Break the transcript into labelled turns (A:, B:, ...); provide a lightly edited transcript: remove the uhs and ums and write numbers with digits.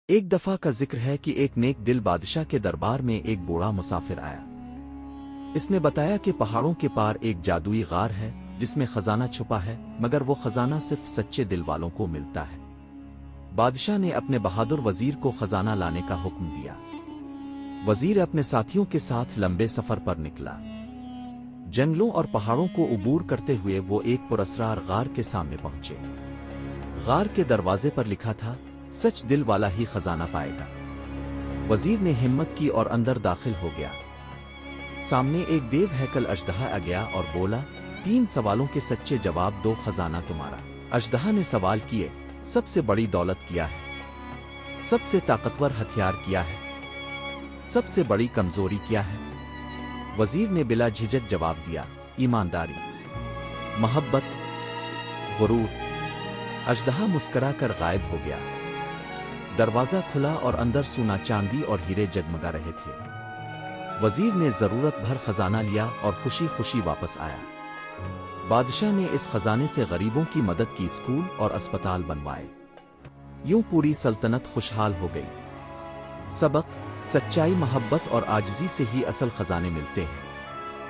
A: ایک دفعہ کا ذکر ہے کہ ایک نیک دل بادشاہ کے دربار میں ایک بوڑھا مسافر آیا۔ اس نے بتایا کہ پہاڑوں کے پار ایک جادوئی غار ہے جس میں خزانہ چھپا ہے، مگر وہ خزانہ صرف سچے دل والوں کو ملتا ہے۔ بادشاہ نے اپنے بہادر وزیر کو خزانہ لانے کا حکم دیا۔ وزیر اپنے ساتھیوں کے ساتھ لمبے سفر پر نکلا۔ جنگلوں اور پہاڑوں کو عبور کرتے ہوئے وہ ایک پراسرار غار کے سامنے پہنچے۔ غار کے دروازے پر لکھا تھا، سچ دل والا ہی خزانہ پائے گا۔ وزیر نے ہمت کی اور اندر داخل ہو گیا۔ سامنے ایک دیو ہیکل اژدہا آ گیا اور بولا، 3 سوالوں کے سچے جواب دو، خزانہ تمہارا۔ اژدہا نے سوال کیے، سب سے بڑی دولت کیا ہے؟ سب سے طاقتور ہتھیار کیا ہے؟ سب سے بڑی کمزوری کیا ہے؟ وزیر نے بلا جھجک جواب دیا، ایمانداری، محبت، غرور۔ اژدہا مسکرا کر غائب ہو گیا۔ دروازہ کھلا اور اندر سونا چاندی اور ہیرے جگمگا رہے تھے۔ وزیر نے ضرورت بھر خزانہ لیا اور خوشی خوشی واپس آیا۔ بادشاہ نے اس خزانے سے غریبوں کی مدد کی، اسکول اور اسپتال بنوائے۔ یوں پوری سلطنت خوشحال ہو گئی۔ سبق: سچائی، محبت اور عاجزی سے ہی اصل خزانے ملتے ہیں۔